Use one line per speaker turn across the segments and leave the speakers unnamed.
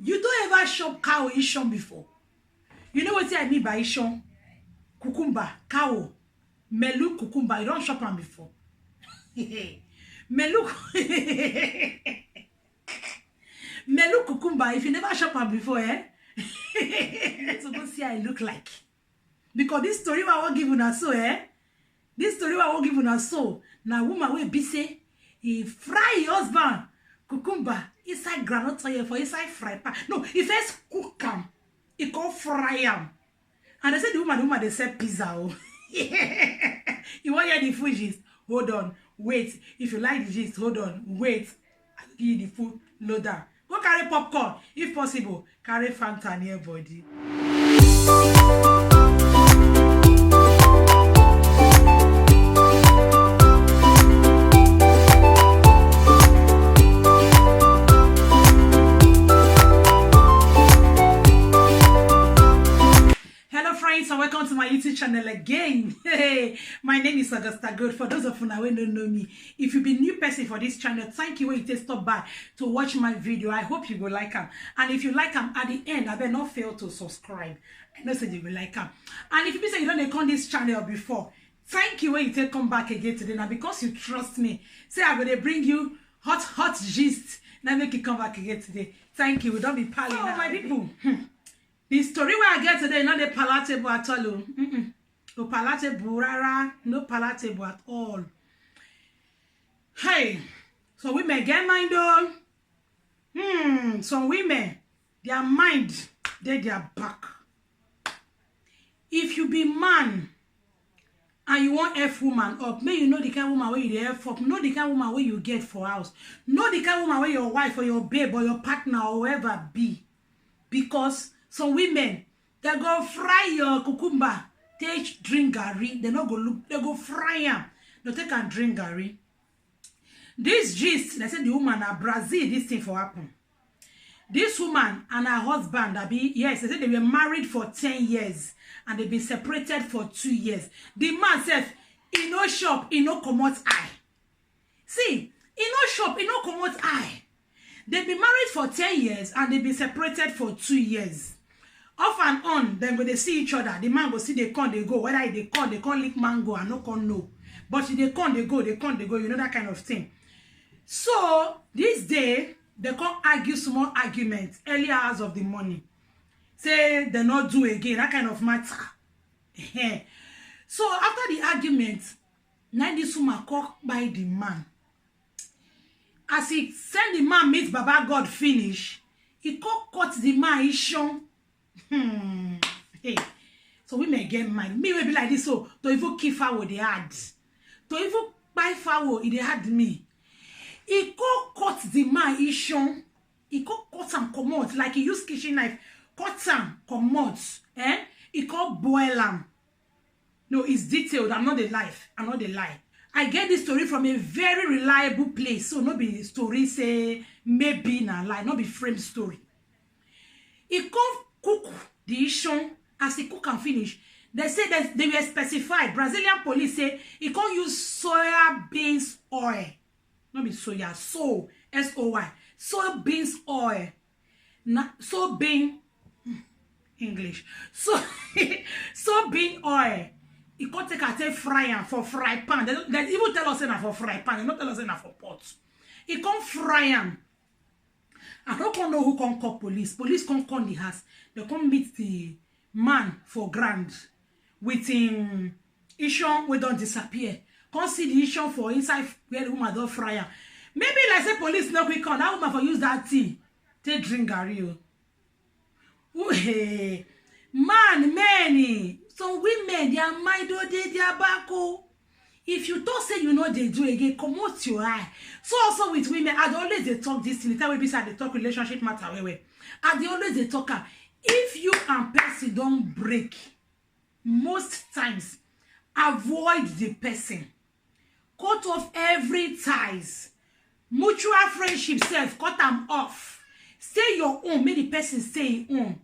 You don't ever shop cow ishon before. You know what I mean by ishon? Cucumber, cow, melu cucumber. You don't shop them before. Melu melu cucumber. If you never shop them before, eh? So go see how I look like. Because this story I won't give you so, eh? This story I won't give you so. Now woman will be say, he fry your husband cucumber inside granite oil for inside fry pan. No, he first cook them. He call fry them. And they say the woman they sell pizza. Oh. You want to hear the food gist? Hold on, wait. If you like the gist, hold on, wait. I'll give you the food loader. Go carry popcorn. If possible, carry Fanta near body. And welcome to my YouTube channel again. Hey, my name is Augusta Gold. For those of you who don't know me, if you've been new person for this channel, thank you when you take stop by to watch my video. I hope you will like them. And if you like them at the end, I better not fail to subscribe. I know say you will like them. And if you say you don't come this channel before, thank you when you take come back again today. Now because you trust me, say I'm gonna bring you hot gist. Now make you come back again today. Thank you. We don't be palling. Oh my people. The story where I get today not the palatable at all. No palatable, rara, no palatable at all. Hey, so women get mind though. Some women, their mind, their back. If you be man and you want F woman up, may you know the kind of woman where you F up, know the kind of woman where you get for house, know the kind of woman where your wife or your babe or your partner or whoever be. Because some women, they go fry your cucumber, take drink gari, they no go look, they go fry them, they take and drink gari. This gist, they said the woman at Brazil, this thing for happen. This woman and her husband, yes, they said they were married for 10 years and they've been separated for 2 years. The man said, he no shop, he no comot eye. See, he no shop, he no comot eye. They've been married for 10 years and they've been separated for 2 years. Off and on, then when they see each other, the man go see they come, they go. Whether they can't lick mango and no can no. But if they can't, they go, you know that kind of thing. So this day, they can't argue small arguments early hours of the morning. Say they not do again, that kind of matter. So after the argument, now this woman called by the man. As he send the man meet Baba God finish, he cut the man ishon. Hey, so we may get mine. Me will be like this, so to even keep fowl they had. To even buy fowl, they had me. He cut the man ishon. He cut and come out like he used kitchen knife. Cut and come out. He boil am. No, it's detailed. I'm not the lie. I get this story from a very reliable place. So not be story say maybe na lie, not be frame story. He come cook the ishon. As he cook and finish, they say that they were specified. Brazilian police say he can't use soya beans oil. Not be soya, so S-O-Y. Soya beans oil. So bean English. So bean oil. He can't take a fry and for fry pan. They even tell us na for fry pan. They not tell us na for pot. He can't fry am. I don't know who can call police. Police can't come the house. They come meet the man for grand with him ishon we don't disappear. Can't see the ishon for inside where the woman don't fry am. Maybe like say police no quick on that woman for use that tea. Take drink gari. Hey, man, many. Some women, their mind or their back. If you don't say you know they do again, come out your eye. So also with women, I always they talk this thing. Time we beside they talk relationship matter where. And they always they talk. If you and person don't break, most times avoid the person. Cut off every ties. Mutual friendship self, cut them off. Stay your own, make the person stay your own.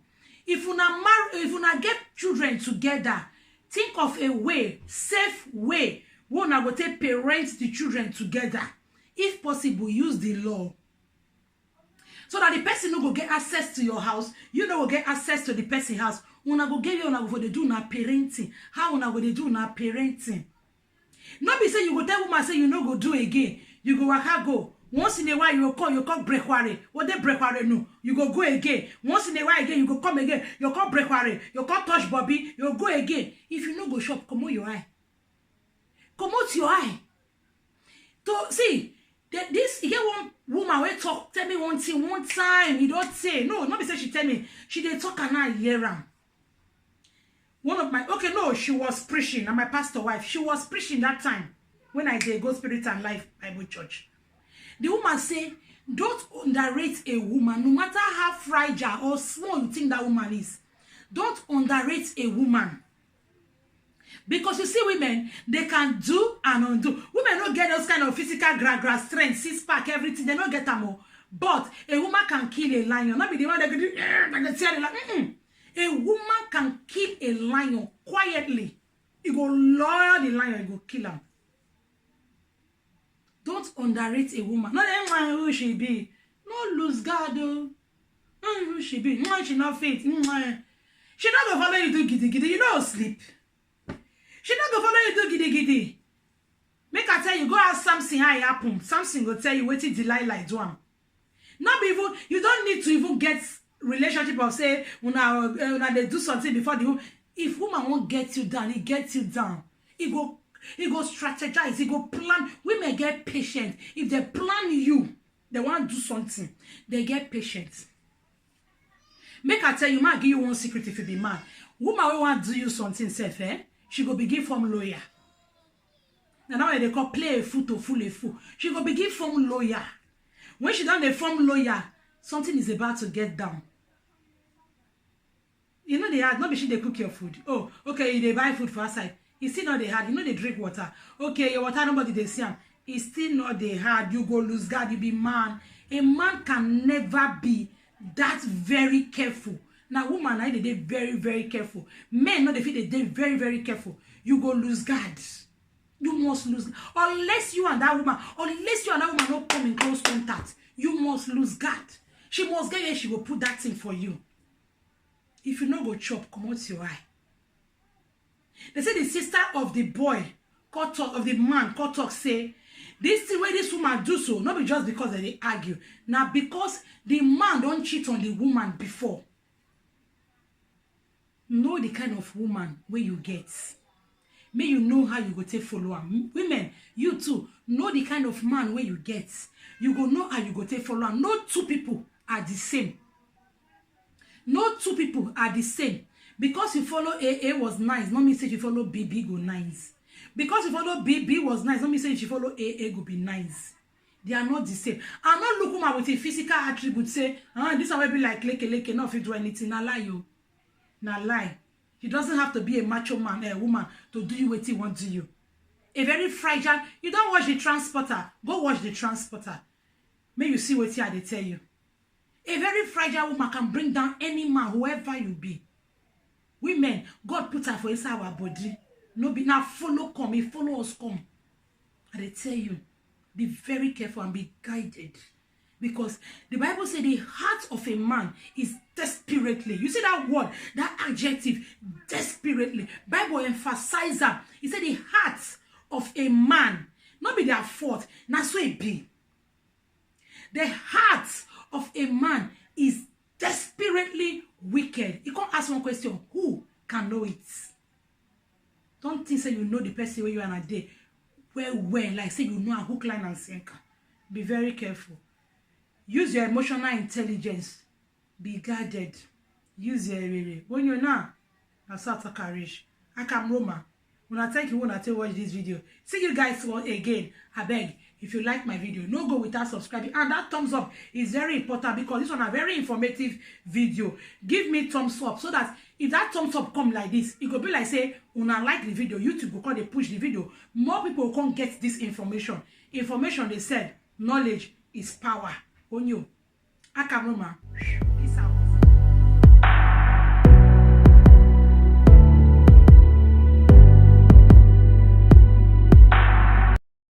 If you not marry, if you not get children together, think of a way, safe way. One I will take parents the children together. If possible, use the law. so that the person no go get access to your house, you no go get access to the person's house. Una go get you, una go for the do na parenting. How una go dey do na parenting? No be say you go tell woman say you no go do again. You go waka go. Once in a while you call breakware. What they breakware no? You go again. Once in a while again you go come again. You call breakware. You call touch Bobby. You go again. If you no go shop, come out your eye. Come out your eye. To see this here one woman will talk tell me one thing one time. You don't say no. Not be say she tell me she dey talk and I hear am. One of my she was preaching, and my pastor wife, she was preaching that time when I did go Spirit and Life Bible Church. The woman say, don't underrate a woman, no matter how fragile or small you think that woman is. Don't underrate a woman. Because you see women, they can do and undo. Women don't get those kind of physical strength, six-pack, everything. They don't get them all. But a woman can kill a lion. Not be the one that can do, A woman can kill a lion quietly. You go lure the lion, you go kill him. Don't underrate a woman. Not anyone who she be. No lose guard though. Who she be. No, she not fit. She not go follow you do giddy giddy. You don't sleep. She not go follow you do giddy giddy. Make her tell you, go ask Samson how it happen. Samson go tell you what it Delilah do am. Not be even, you don't need to even get relationship or say una they do something before the if woman won't get you down, he gets you down. He go strategize, he go plan. Women get patient. If they plan you, they want to do something, they get patient. Make her tell you, man, give you one secret if you be man. Woman will want to do you something safe, she go begin from lawyer. Now they call play a fool to fool a fool. She go begin from lawyer. When she done the form lawyer, something is about to get down. You know they had, not be she they cook your food. Oh, okay, they buy food for outside. It's still not they had. You know they drink water. Okay, your water nobody they see them. It's still not they had. You go lose God, you be man. A man can never be that very careful. Now woman, I they very, very careful. Men, no, they feel they very, very careful. You go lose God. You must lose. Unless you and that woman don't come in close contact, you must lose God. She must get here, she will put that thing for you. If you no go chop, come out your eye. They say the sister of the boy, of the man, talk say, this thing where this woman do so, not be just because they argue. Now because the man don't cheat on the woman before. Know the kind of woman where you get. May you know how you go take follow am. Women, you too, know the kind of man where you get. You go know how you go take follow am. No two people are the same. No two people are the same. Because you follow A was nice, no mean say you follow B go nice. Because you follow B was nice, no mean say you follow A go be nice. They are not the same. I'm not looking at with a physical attribute say, this one will be like leke, not if you do anything. Na lie you. Na lie. He doesn't have to be a macho man, a woman, to do you what he wants to you. A very fragile, you don't watch the transporter. Go watch the transporter. May you see what they tell you. A very fragile woman can bring down any man, whoever you be. Women, God put her for inside our body. No be now follow us come. And they tell you, be very careful and be guided. Because the Bible says the heart of a man is desperately. You see that word, that adjective, desperately. Bible emphasizes that. He said the heart of a man, not be their fault, not so it be. The heart of a man is desperately wicked. You can't ask one question, who can know it? Don't think say you know the person where you are a day. Well, like say you know a hook, line, and sinker. Be very careful. Use your emotional intelligence. Be guarded. Use your area. When you're not, that's how to courage. I come Roma. When I thank you when I tell you watch this video. See you guys again. I beg, if you like my video, no go without subscribing. And that thumbs up is very important because this one a very informative video. Give me thumbs up so that if that thumbs up come like this, it could be like say, when I like the video, YouTube will come they push the video. More people will come get this information. Information they said, knowledge is power. On you. Akamuma.